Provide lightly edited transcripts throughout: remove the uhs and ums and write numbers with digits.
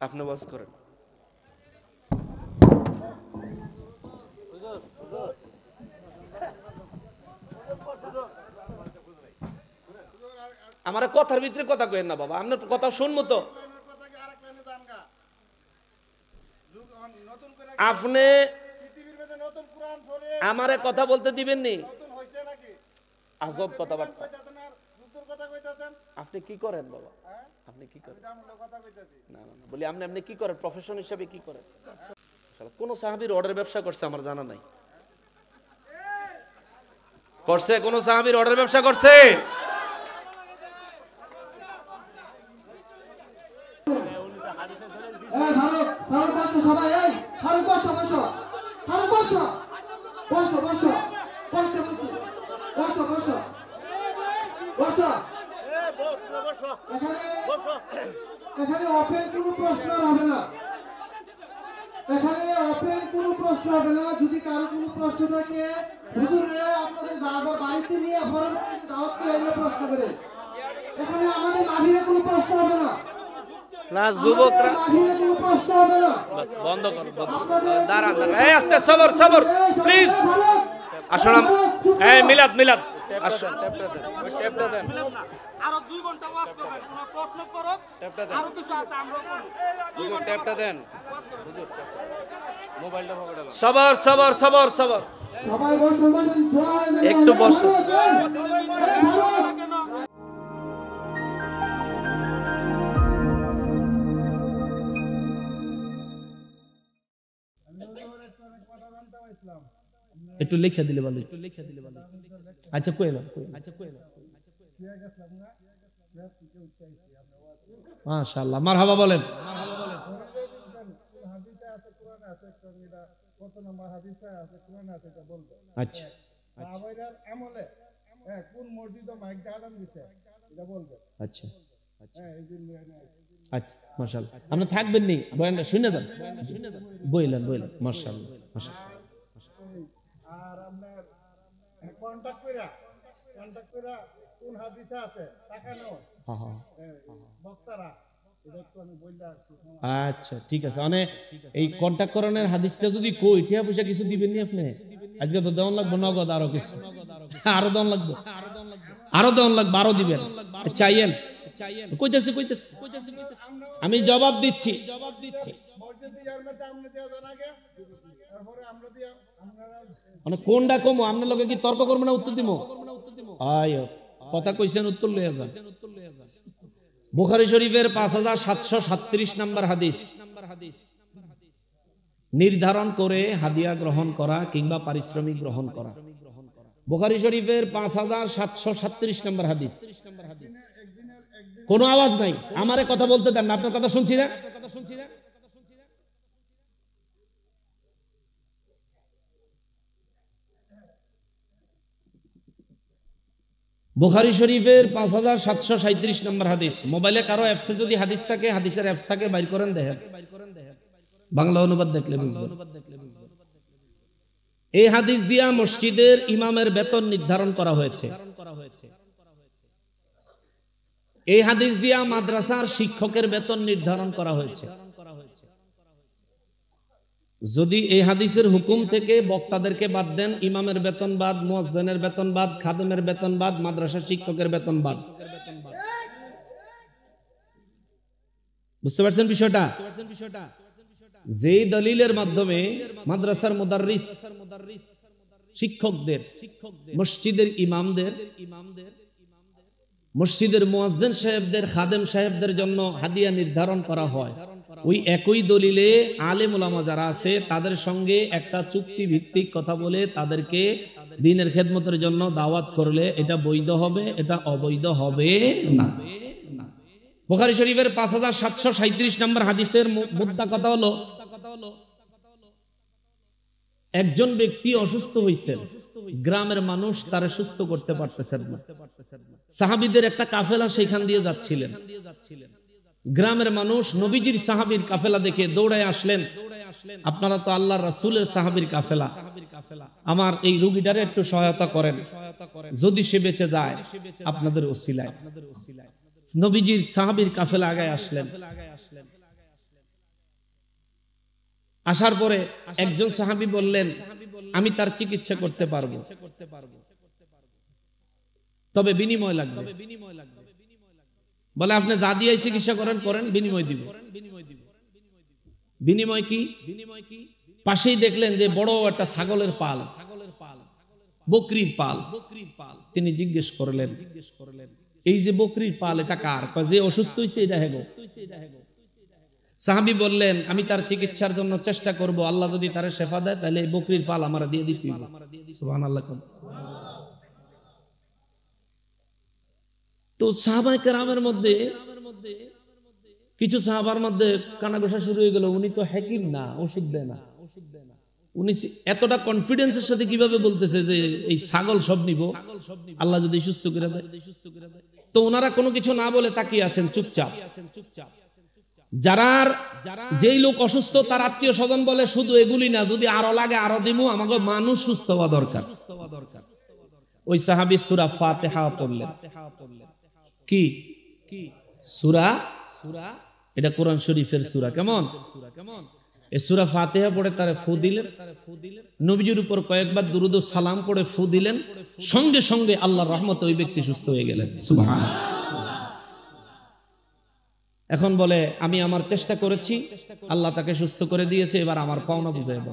আপনি ওয়াজ করেন। আমার কথার ভিতরে কথা কইেন না বাবা, আপনার কথা শুনবো তো। আপনি আমারে কথা বলতে দিবেন নি? আজব কথাবার্তা। আপনি কি করেন বাবা? আপনি কি করেন? না না না, বলি আপনি কি করেন প্রফেশন হিসেবে, কি করেন? কোন সাহাবীর অর্ডার ব্যবসা করছে আমার জানা নাই। করছে? কোন সাহাবীর অর্ডার ব্যবসা করছে? এখানে ওপেন কোনো প্রশ্ন হবে না, এখানে ওপেন কোনো প্রশ্ন হবে না। যদি কারো কোনো প্রশ্ন থাকে হুজুরে আপনাদের যারা বাড়িতে নিয়ে পরবর্তীতে দাওয়াত করে এনে প্রশ্ন করেন। এখানে আমাদের মাভিরে কোনো প্রশ্ন হবে না, না যুবকরা মাভিরে কোনো প্রশ্ন হবে না। বাস বন্ধ করো, দাঁড়ান দাঁড়ান, এই আস্তে সবর সবর প্লিজ। আসলে এই মিলাদ মিলাদ ট্যাপটা দেন। আরো 2 ঘন্টা ওয়াজ করবেন, কোন প্রশ্ন করো, আরো কিছু আছে আমরা করব। 2 ঘন্টা ট্যাপটা দেন হুজুর, মোবাইলটা পকেটে দাও। সবর সবর সবর সবর, সবাই বসুন বসুন, দোয়া হয়ে যাবে। একটু বসুন। একটু লিখে দিলে ভালো, একটু লিখে দিলে ভালো। আচ্ছা কই না, আচ্ছা কই না। মাশাআল্লাহ, মারহাবা বলেন। মারহাবা বলেন। হাদিসে আছে, কোরআনে আছে, এটা কত নম্বর হাদিসে আছে, কোরআনে আছে, এটা বলবো। আচ্ছা সাহাবায়ের আমলে কোন মসজিদে মাইক আযান দিছে এটা বলবো। আচ্ছা এই দিন আচ্ছা মাশাআল্লাহ, আপনি থাকবেন নি বয়ানটা শুনে দেন, বইলেন বইলেন। মাশাআল্লাহ মাশাআল্লাহ। আর আপনার কন্টাক্ট কইরা কোন হাদিসে আছে টাকা নাও। হ্যাঁ হ্যাঁ বক্তারা এটা একটু আমি বইলা আসছি। আচ্ছা ঠিক আছে। মানে এই কন্টাক্ট করণের হাদিসটা যদি কই টিয়া পয়সা কিছু দিবেন নি আপনি? আজকে তো দেওয়ান লাগবে নগদ, আরো কিছু আরো দেওয়ান লাগবে, আরো দেওয়ান লাগবে, আরো দিবেন। চাইয়েন কইতেছি কইতেছি, আমি জবাব দিচ্ছি। মানে কোনটা কমো আপনার লগে কি তর্ক করবো না উত্তর দিব? আয় কথা কইছেন, উত্তর লইয়া যান। বুখারী শরীফের 5737 নম্বর হাদিস, নির্ধারণ করে হাদিয়া গ্রহণ করা কিংবা পারিশ্রমিক গ্রহণ করা। বুখারী শরীফের 5737 নম্বর হাদিস। কোনো আওয়াজ নাই, আমারে কথা বলতে দেন না, আপনার কথা শুনছি না। বুখারী শরীফের 5737 নম্বর হাদিস। মোবাইলে কারো অ্যাপসে যদি হাদিস থাকে, হাদিসের অ্যাপস থাকে, বাইর করেন দেখেন, বাংলা অনুবাদ দেখলে বুঝবেন। এই হাদিস দিয়া মসজিদের ইমামের বেতন নির্ধারণ করা হয়েছে। এই হাদিস দিয়া মাদ্রাসার শিক্ষকের বেতন নির্ধারণ করা হয়েছে। যদি এই হাদিসের হুকুম থেকে বক্তাদেরকে বাদ দেন, ইমামের বেতন বাদ, মুয়াজ্জিনের বেতন বাদ, খাদেমের বেতন বাদ, মাদ্রাসা শিক্ষকের বেতন বাদ। বুঝতে পারছেন বিষয়টা? যে দলিলের মাধ্যমে মাদ্রাসার মুদাররিস শিক্ষকদের, মসজিদের ইমামদের, মসজিদের মুয়াজ্জিন সাহেবদের, খাদেম সাহেবদের জন্য হাদিয়া নির্ধারণ করা হয়, ওই একই দলিলে আলেম ওলামা যারা আছে তাদের সঙ্গে একটা চুক্তি ভিত্তিক কথা বলে তাদেরকে দ্বীনের খেদমতের জন্য দাওয়াত করলে এটা বৈধ হবে, এটা অবৈধ হবে না। বুখারী শরীফের 5737 নম্বর হাদিসের মুদ্দা কথা হলো, একজন ব্যক্তি অসুস্থ হয়েছেন, গ্রামের মানুষ তারে সুস্থ করতে পারতেছেন না। সাহাবীদের একটা কাফেলা সেখান দিয়ে যাচ্ছিলেন। গ্রামের মানুষ নবীজির সাহাবীর কাফেলা দেখে দৌড়ায় আসলেন, আপনারা তো আল্লাহর রাসূলের সাহাবীর কাফেলা, আমার এই রোগীটারে একটু সহায়তা করেন, যদি সে বেঁচে যায় আপনাদের ওসিলায়। নবীজির সাহাবীর কাফেলা আগায় আসলেন। আসার পরে একজন সাহাবী বললেন, আমি তার চিকিৎসা করতে পারবো, তবে বিনিময় লাগবে। বলে আপনি যা দিয়ে চিকিৎসা করেন করেন, বিনিময় দিব। বিনিময় কি? পাশেই দেখলেন যে বড় একটা ছাগলের পাল, বকরির পাল। তিনি জিজ্ঞেস করলেন, এই যে বকরির পাল এটা কার? যে অসুস্থ হয়েছে এটা হেগো। সাহাবী বললেন, আমি তার চিকিৎসার জন্য চেষ্টা করব, আল্লাহ যদি তার শেফা দেয় তাহলে এই বকরির পাল আমার দিয়ে দিতে হবে। সুবহানাল্লাহ। তো সাহাবায়ে কেরামের মধ্যে কিছু সাহাবার মধ্যে কানাঘোষা শুরু হয়ে গেল, উনি তো হাকিম না, ওষুধ দেয় না। উনি এতটা কনফিডেন্সের সাথে কিভাবে বলতেছে যে এই ছাগল সব নিব, আল্লাহ যদি সুস্থ করে দেয়। তো ওনারা কোনো কিছু না বলে তাকিয়ে আছেন চুপচাপ। যারার যেই লোক অসুস্থ তার আত্মীয় স্বজন বলে, শুধু এগুলি না, যদি আরো লাগে আরো দিমু, আমাকে মানুষ সুস্থ হওয়া দরকার। ওই সাহাবী সূরা ফাতিহা পড়লেন। কি সূরা? এটা কোরআন শরীফের সূরা। কেমন? এই সূরা ফাতিহা পড়ে তারে ফু দিলেন, নবীজির উপর কয়েকবার দুরূদ ও সালাম পড়ে ফু দিলেন, সঙ্গে সঙ্গে আল্লাহর রহমতে ওই ব্যক্তি সুস্থ হয়ে গেলেন। সুবহানাল্লাহ। এখন বলে, আমি আমার চেষ্টা করেছি, আল্লাহ তাকে সুস্থ করে দিয়েছে, এবার আমার পাওনা বুঝাইব।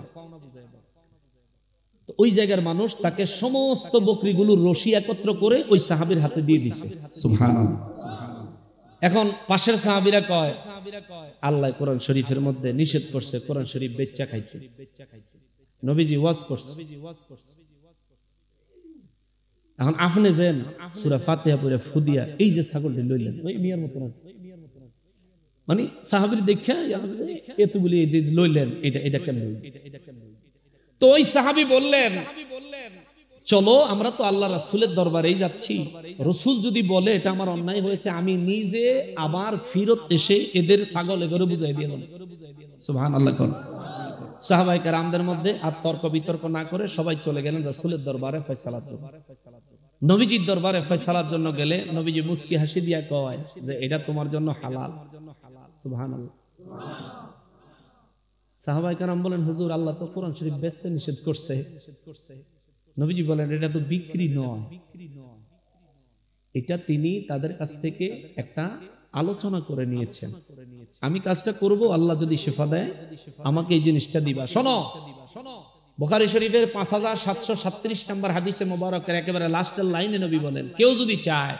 ওই জায়গার মানুষ তাকে সমস্ত বকরিগুলোর রশি একত্র করে ওই সাহাবীর হাতে দিয়ে দিছে। সুবহানাল্লাহ। এখন পাশের সাহাবীরা কয়, আল্লাহ কোরআন শরীফের মধ্যে নিষেধ করছে কোরআন শরীফ বেচ্চা খাইতে। নবীজি ওয়াজ করছে। এখন আপনি যেন সূরা ফাতিহা পড়ে ফু দিয়া এই যে ছাগলটি লইলেন, ওই মিয়ার মত না, মানে সাহাবীর দেখা এতগুলি এই যে লইলেন, এটা কেন লইলেন? তো ওই সাহাবী বললেন, চলো আমরা তো আল্লাহ রাসূলের দরবারেই যাচ্ছি, রাসূল যদি বলে এটা আমার অন্যায় হয়েছে, আমি নিজে আবার ফিরত এসে এদের ছাগল এগরে বুঝাই দিয়ে দেব। সুবহানাল্লাহ। সাহাবায়ে কেরামদের মধ্যে আর তর্ক বিতর্ক না করে সবাই চলে গেলেন রাসূলের দরবারে ফয়সালার জন্য। নবীজির দরবারে ফয়সালার জন্য গেলে নবীজি মুস্কি হাসি দিয়া কয় যে এটা তোমার জন্য হালাল। সুবহানাল্লাহ। সাহাবায়ে কেরাম বলেন, হুজুর আল্লাহ তো কোরআন শরীফ বেচতে নিষেধ করছে। নবীজি বলেন, এটা তো বিক্রি নয়, এটা তিনি তাদের কাছ থেকে একটা আলোচনা করে নিয়েছেন। আমি কাজটা করব, আল্লাহ যদি শিফা দেয় আমাকে এই জিনিসটা দিবা। শোনো, বুখারী শরীফের 5737 নম্বর হাদিসে মোবারকের একেবারে লাস্টের লাইনে নবী বলেন, কেউ যদি চায়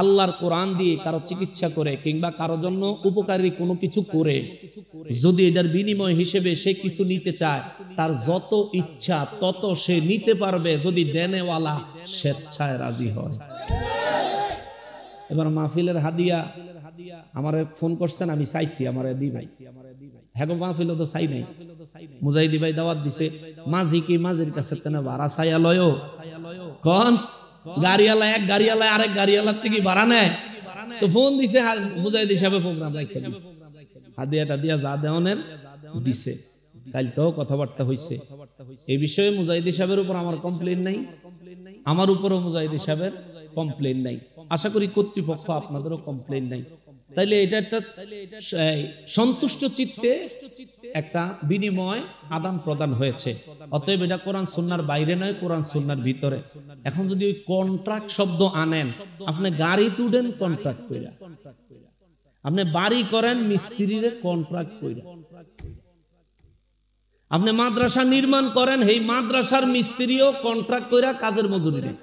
আল্লাহর কোরআন দিয়ে কারো চিকিৎসা করে কিংবা কারো জন্য উপকারী কোনো কিছু করে, যদি এটার বিনিময় হিসেবে সে কিছু নিতে চায়, তার যত ইচ্ছা তত সে নিতে পারবে, যদি দেনেওয়ালা স্বেচ্ছায় রাজি হয়। এবার মাহফিলের হাদিয়া আমারে ফোন করছেন, আমি চাইছি আমারে দি ভাই। হ্যাঁ গো, মাহফিল তো চাই নাই, মুজাহিদি ভাই দাওয়াত দিছে, মাঝি কি মাঝির কাছে তেনে ভাড়া চাইয়া লয়ও কোন গাড়িওয়ালা, এক গাড়িওয়ালা আরেক গাড়িওয়ালার থেকে ভাড়া নেয়। তো ফোন দিছে মুজাহিদি সাহেব, প্রোগ্রাম রাখতে হাদিয়াটা দিয়া যা দেওয়ানের দিছে। কালকেও কথাবার্তা হইছে এই বিষয়ে। মুজাহিদি সাহেবের উপর আমার কমপ্লেন নাই, আমার উপরও মুজাহিদি সাহেবের কমপ্লেন নাই, আশা করি কর্তৃপক্ষ আপনাদেরও কমপ্লেন নাই। তাইলে এটা একটা সন্তুষ্ট চিত্তে একটা বিনিময় আদান প্রদান হয়েছে। অতএব এটা কোরআন সুন্নাহর বাইরে নয়, কোরআন সুন্নাহর ভিতরে। এখন যদি ওই কন্ট্রাক্ট শব্দ আনেন, আপনি গাড়ি তুলেন কন্ট্রাক্ট কইরা, আপনি বাড়ি করেন মিস্ত্রিরে কন্ট্রাক্ট কইরা, আপনি মাদ্রাসা নির্মাণ করেন, এই মাদ্রাসার মিস্ত্রিও কন্ট্রাক্ট কইরা কাজের মজুরি নেয়।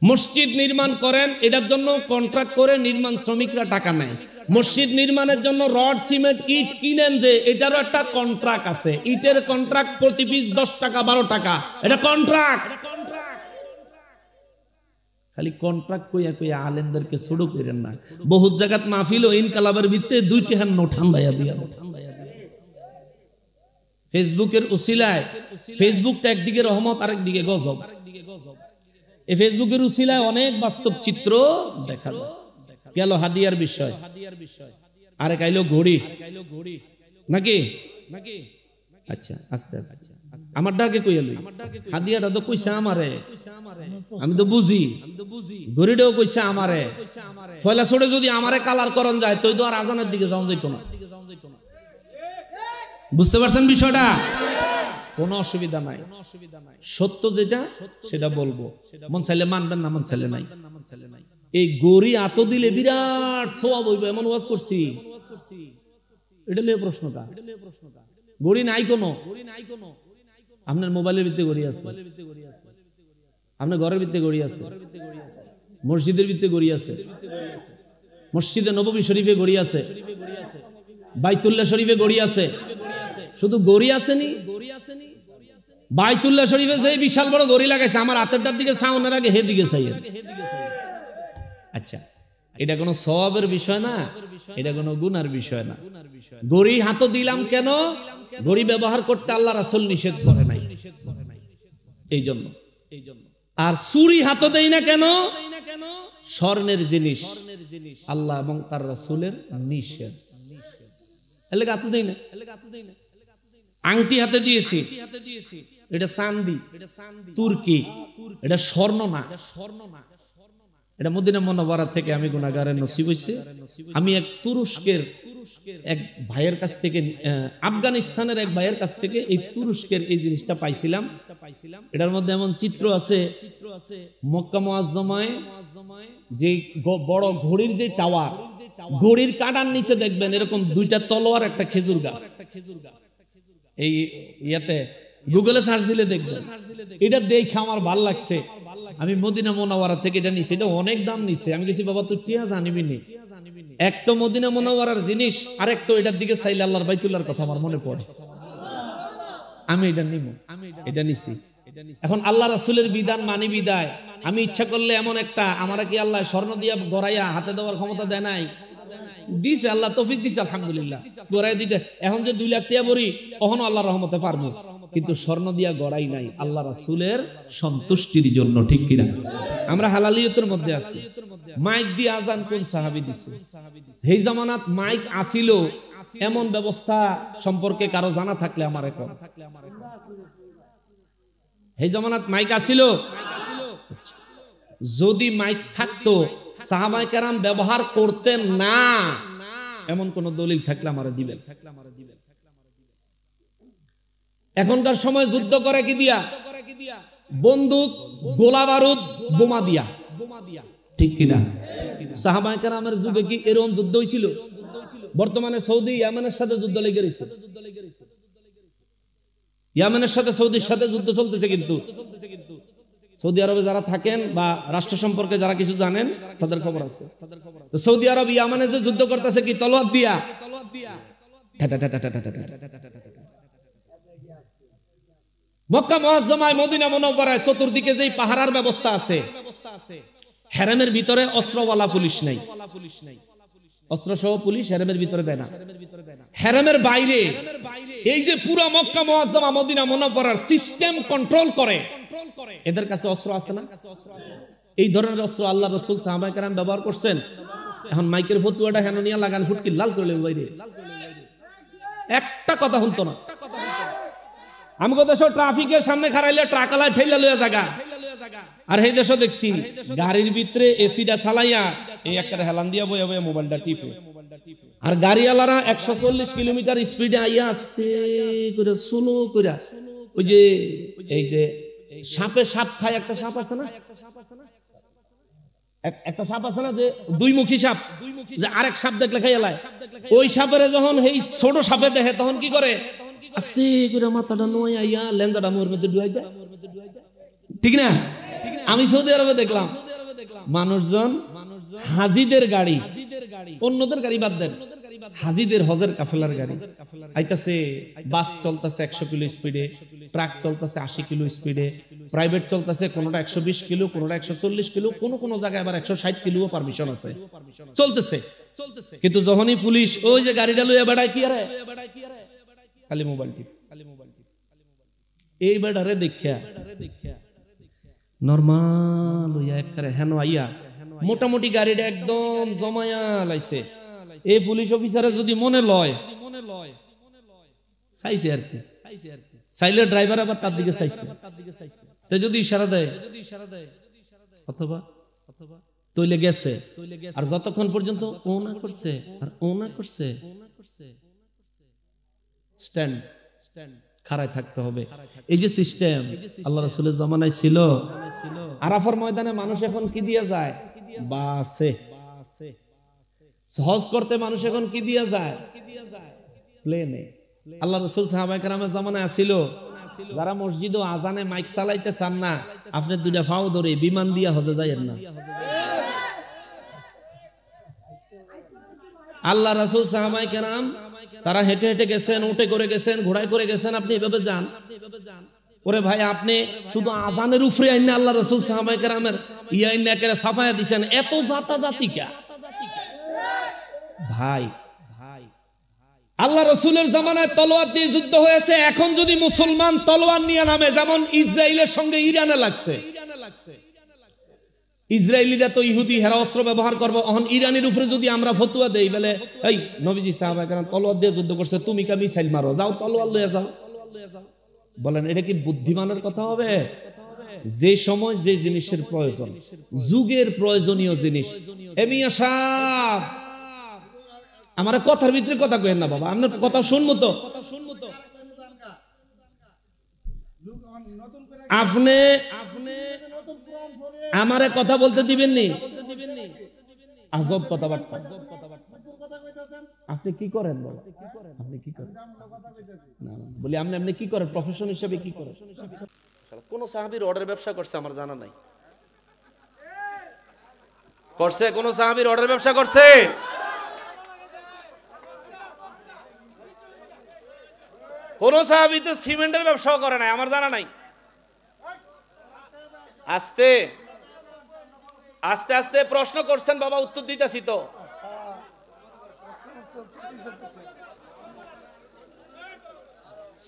মসজিদ নির্মাণ করেন, এটার জন্য কন্ট্রাক্ট করে নির্মাণ শ্রমিকরা টাকা নেয়। মসজিদ নির্মাণের জন্য রড সিমেন্ট ইট কিনেন, যে এটারও একটা কন্ট্রাক্ট আছে। ইটের কন্ট্রাক্ট প্রতি পিস 10 টাকা 12 টাকা, এটা কন্ট্রাক্ট। খালি কন্ট্রাক্ট কইয়া কইয়া আলেমদেরকে ছোট করেন না। বহুত জায়গাত মাহফিল ও ইনকালাবের ভিতরে 2 টাকার নোট ঠান্ডাইয়া দিয়া, ফেসবুকের উসিলায়, ফেসবুকটা একদিকে রহমত আরেক দিকে গজব। এই ফেসবুকের উসিলায় অনেক বাস্তব চিত্র দেখা যায়। গেল হাদিয়ার বিষয়, আরেক আইলো ঘড়ি নাকি? আচ্ছা, আস্তে আস্তে আমার ডাকে কইয়া লই হাদিয়াটা তো কইছে আমারে আমি তো বুঝি গরিটাও কইছে আমারে ফয়লা ছোটে যদি আমারে কালার করন যায় তুই তো আর আজানের দিকে যাওয়া যাইতো না বুঝতে পারছেন বিষয়টা কোনো অসুবিধা নাই সত্য যেটা সেটা বলবো মন চাইলে মানবেন না মন চাইলে নাই এই গরি আতো দিলে বিরাট সওয়াব হইবে এমন ওয়াজ করছি এটা নিয়ে প্রশ্নটা গরি নাই কোনো আপনার মোবাইলের ভিতরে গড়ি আছে আপনার ঘরের ভিতরে গড়ি আছে মসজিদের ভিতরে গড়ি আছে মসজিদে নববী শরীফে গড়ি আছে বাইতুল্লাহ শরীফে গড়ি আছে শুধু গড়ি আসেনি বাইতুল্লাহ শরীফে যে বিশাল বড় গড়ি লাগাইছে আমার হাতেরটার দিকে সাউনের আগে হে দিকে চাই আচ্ছা এটা কোনো সওয়াবের বিষয় না এটা কোনো গুনার বিষয় না গড়ি হাত দিলাম কেন গড়ি ব্যবহার করতে আল্লাহ রাসূল নিষেধ করে নাই এই জন্য আর চুরি হাত দেই না কেন স্বর্ণের জিনিস আল্লাহ এবং তার রাসূলের নিষেধ এলাকা হাত দেই না আংটি হাতে দিয়েছি এটা চাঁদি তুর্কি এটা স্বর্ণ না এটা মদিনা মুনাওয়ারা থেকে আমি গুনাহগারের নসিব হইছে আমি এক তুরস্কের এক ভাইয়ের কাছ থেকে আফগানিস্তানের এক ভাইয়ের কাছ থেকে এই তুরস্কের এই জিনিসটা পাইছিলাম এটার মধ্যে এমন চিত্র আছে মক্কা মুআজ্জমায় যে বড় ঘড়ির যে টাওয়ার ঘড়ির কাঁটার নিচে দেখবেন এরকম দুইটা তলোয়ার একটা খেজুর গাছ এই ইয়াতে গুগলে সার্চ দিলে দেখবেন এটা দেখে আমার ভালো লাগছে আমি মদিনা মুনাওয়ারা থেকে এটা নিছি এটা অনেক দাম নিছে আমি কিছু বাবা তুই টিয়া জানিবি নি এক তো মদিনা মুনাওয়ারার জিনিস আরেক তো এটার দিকে চাইলে আল্লাহর বাইতুল্লাহর কথা আমার মনে পড়ে আমি এটা নিব এটা নিছি এখন আল্লাহ রাসূলের বিধান মানি বিদায় আমি ইচ্ছা করলে এমন একটা আমারে কি আল্লাহ স্বর্ণ দিয়া গড়াইয়া হাতে দেওয়ার ক্ষমতা দেয় নাই দিছে আল্লাহ তৌফিক দিছে আলহামদুলিল্লাহ গড়াই দিতে এখন যে 2 লাখ টাকা বড়ি তখনও আল্লাহর রহমতে পারবো কিন্তু স্বর্ণ দিয়া গড়াই নাই আল্লাহ রাসূলের সন্তুষ্টির জন্য ঠিক কিনা আমরা হালালিয়তের মধ্যে আছি মাইক দিয়ে আজান কোন সাহাবী দিছে এই জামানাত মাইক আসিল এমন ব্যবস্থা সম্পর্কে কারো জানা থাকলে আমার এখন এই জামানাত মাইক আসিল যদি মাইক থাকতো সাহাবায়ে কেরাম ব্যবহার করতেন না এমন কোন দলিল থাকলে আমারে দিবেন এখনকার সময় যুদ্ধ করে কি দিয়া বন্দুক গোলা বারুদ বোমা দিয়া ঠিক কিনা সাহাবায়ে কেরামের যুগে কি এরকম যুদ্ধ হয়েছিল বর্তমানে সৌদি ইয়েমেনের সাথে যুদ্ধ লেগে গেছে ইয়েমেনের সাথে সৌদির সাথে যুদ্ধ চলতেছে কিন্তু সৌদি আরবে যারা থাকেন বা রাষ্ট্র সম্পর্কে যারা কিছু জানেন তাদের খবর আছে তো সৌদি আরব ইয়েমেনে যে যুদ্ধ করতেছে কি তলোয়ার দিয়া মক্কা মুআজ্জমায় মদিনা মুনাওয়ারায় চতুর্দিকে যেই পাহারার ব্যবস্থা আছে হেরেমের ভিতরে অস্ত্রওয়ালা পুলিশ নাই অস্ত্র সহ পুলিশ হেরেমের ভিতরে দেয় না হেরেমের বাইরে এই যে পুরো মক্কা মুআজ্জমা মদিনা মুনাওয়ারার সিস্টেম কন্ট্রোল করে এদের কাছে অস্ত্র আছে না এই ধরনের অস্ত্র আল্লাহ রাসূল সাহাবায়ে কেরাম ব্যবহার করছেন এখন মাইকের ফতুয়াটা হেন নিয়া লাগান ফুটকি লাল করে লেন বাইরে একটা কথা হতো না আমগো দেশ ট্রাফিকের সামনে খারাইলে ট্রাকালা ঠেলা লইয়া জায়গা আর এই দেশে দেখছি গাড়ির ভিতরে এসিটা চালাইয়া এই একটা হেলান দিয়া বইয়া বইয়া মোবাইলটা টিপে আর গাড়িওয়ালারা 140 কিলোমিটার স্পিডে আইয়া আস্তে করে স্লো করে ওই যে এই যে সাপে সাপ খায় একটা সাপ আছে না একটা সাপ আছে না যে দুইমুখী সাপ যে আরেক সাপ দেখলে খাইয়ালায় ওই সাপের যখন এই ছোট সাপে দেখে তখন কি করে আস্তে করে মাথাটা নোয়া আইয়া লেঞ্জাটা মোর মধ্যে ডুয়াই দেয় ঠিক না আমি সৌদি আরবে দেখলাম মানুষজন হাজিদের গাড়ি অন্যদের গাড়ি বাদ দেন হাজিদের হজের কাফেলার গাড়ি আইতাছে বাস চলতেছে 100 কিলো স্পিডে ট্রাক চলতেছে 80 কিলো স্পিডে প্রাইভেট চলতেছে কোনটা 120 কিলো কোনটা 140 কিলো কোন জায়গায় আবার 160 কিলো পারমিশন আছে চলতেছে কিন্তু যখনই পুলিশ ওই যে গাড়িটা লইয়া বেড়ায় কি আরে খালি মোবাইল টিপ এই বেড়ারে দেখিয়া নরমাল হইয়া একবারে হেন আইয়া মোটামুটি গাড়িটা একদম জমায়া লাইছে এই পুলিশ অফিসারে যদি মনে লয় চাইছে আর কি চাইলে ড্রাইভার আবার তার দিকে চাইছে, তে যদি ইশারা দেয় অথবা তৈলে গেছে, আর যতক্ষণ পর্যন্ত ও না করছে আর ও না করছে স্ট্যান্ড খাড়ায় থাকতে হবে। এই যে সিস্টেম আল্লাহ রাসূলের জামানায় ছিল। আরাফার ময়দানে মানুষ এখন কি দিয়ে যায়? বাসে। হজ করতে মানুষ এখন কি দিয়ে যায়? প্লেনে। আল্লাহ রাসূল সাহাবায়ে কেরামের জামানায় ছিল যারা মসজিদ ও আজানে মাইক চালাইতে চান না, আপনি দুইটা ফাও ধরে বিমান দিয়ে হজে যাইয়েন না। আল্লাহ রাসূল সাহাবায়ে কেরাম তারা হেঁটে হেঁটে গেছেন, উঠে করে গেছেন, ঘোড়ায় করে গেছেন, আপনি এভাবে যান। ওরে ভাই, আপনি শুধু আজানের উপরে আইনে আল্লাহ রাসূল সাহাবায়ে কেরামের ইয়াইন একেরে সাফায়া দিবেন, এত জাতাজাতি কা ভাই? আল্লাহ রাসূলের জামানায় তলোয়ার দিয়ে যুদ্ধ হয়েছে। এখন যদি মুসলমান তলোয়ার নিয়ে নামে, যেমন ইসরায়েলের সঙ্গে ইরানে লাগছে, ইসরায়েলিরা তো ইহুদি, হেরা অস্ত্র ব্যবহার করবো। এখন ইরানের উপরে যদি আমরা ফতুয়া দেই বলে, এই নবীজি সাহাবায়ে কেরাম তলোয়ার দিয়ে যুদ্ধ করছে, তুমি কা মিসাইল মারো, যাও তলোয়ার লয়ে যাও, বলেন এটা কি বুদ্ধিমানের কথা হবে? যে সময় যে জিনিসের প্রয়োজন, যুগের প্রয়োজনীয় জিনিস। এমিয়া সাহেব, আমার কথার ভিতরে কথা কইেন না বাবা, আপনার কথা শুনবো তো। আপনি আমারে কথা বলতে দিবেন নি? আজব কথাবার্তা। আপনি কি করেন বাবা? আপনি কি করেন? না বলি আপনি কি করেন প্রফেশন হিসেবে? কি করেন? কোন সাহাবীর অর্ডার ব্যবসা করছে আমার জানা নাই। করছে? কোন সাহাবীর অর্ডার ব্যবসা করছে? কোন সাহাবী তো সিমেন্টের ব্যবসাও করে নাই, আমার জানা নাই। আস্তে আস্তে আস্তে প্রশ্ন করছেন বাবা, উত্তর দিতেছি তো।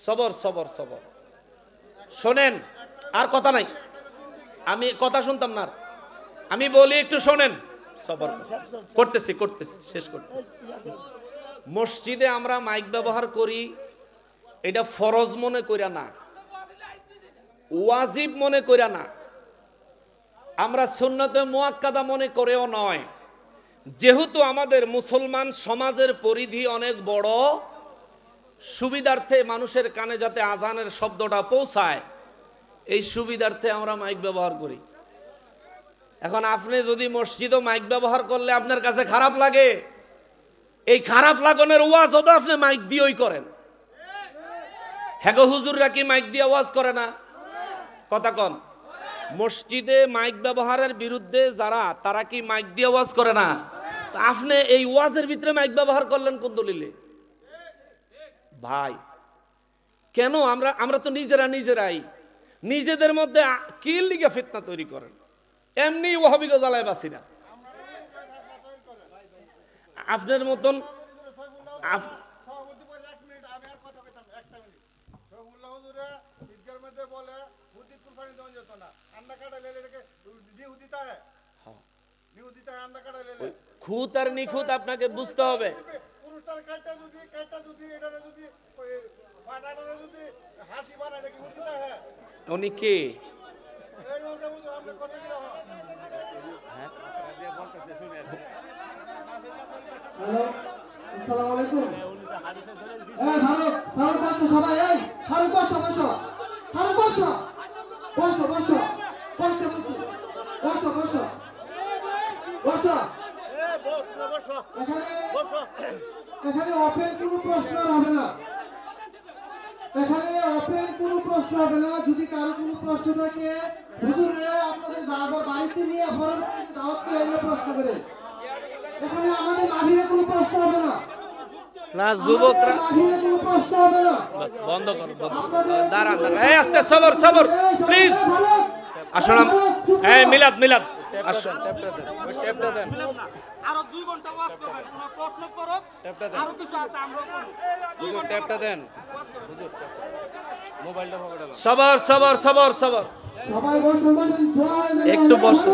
সবর সবর সবর, শোনেন, আর কথা নাই, আমি কথা শুনতাম না, আমি বলি একটু শোনেন। সবর করতেছি করতেছি শেষ করতেছি। মসজিদে আমরা মাইক ব্যবহার করি, এটা ফরজ মনে কইরা না, ওয়াজিব মনে কইরা না, আমরা সুন্নতে মুআক্কাদা মনে করেও নয়। যেহেতু আমাদের মুসলমান সমাজের পরিধি অনেক বড়, সুবিধার্থে মানুষের কানে যাতে আজানের শব্দটা পৌঁছায়, এই সুবিধার্থে আমরা মাইক ব্যবহার করি। এখন আপনি যদি মসজিদও মাইক ব্যবহার করলে আপনার কাছে খারাপ লাগে, এই খারাপ লাগানোর ওয়াজও তো আপনি মাইক দিয়েই করেন। হ্যাঁ গো, হুজুররা কি মাইক দিয়ে ওয়াজ করে না? কথা কন। মসজিদে মাইক ব্যবহারের বিরুদ্ধে যারা, তারা কি মাইক দিয়ে ওয়াজ করে না? আপনি এই ওয়াজের ভিতরে মাইক ব্যবহার করলেন কোন দলিলে? ভাই কেন? আমরা তো নিজেরাই নিজেদের মধ্যে কি লিগে ফিতনা তৈরি করেন? এমনি ওয়াহাবিকে জ্বালায় বাসি না আপনার মতন। খুঁত আর নিখুঁত আপনাকে বুঝতে হবে। উনি কে? হ্যালো, আসসালামু আলাইকুম। ফারুক বসো সবাই, এই ফারুক বসো বসো, ফারুক বসো বসো বসো, বসতে বলছি, বসো বসো বসো। এখানে ওপেন কোনো প্রশ্ন হবে না, এখানে ওপেন কোনো প্রশ্ন হবে না। যদি কারো কোনো প্রশ্ন থাকে, হুজুরে আপনাদের যারা বাড়িতে নিয়ে পরবর্তীতে দাওয়াত করে এগুলো প্রশ্ন করেন। এখানে আমাদের মাভিরে কোনো প্রশ্ন হবে না, না যুবকরা মাভিরে কোনো প্রশ্ন হবে না। বাস বন্ধ করো, দাঁড়ান দাঁড়ান, এই আস্তে, সবর সবর প্লিজ। আসলাম, এই মিলাদ মিলাদ, আসুন ট্যাপটা দেন। আরো 2 ঘন্টা ওয়াজ করবেন, কোন প্রশ্ন করো, আরো কিছু আছে আমরা করব। 2 ঘন্টা ট্যাপটা দেন হুজুর, মোবাইলটা পকেটে। সবর সবর সবর সবর, সবাই বসুন বসুন, দোয়া হয়ে যাবে। একটু বসুন।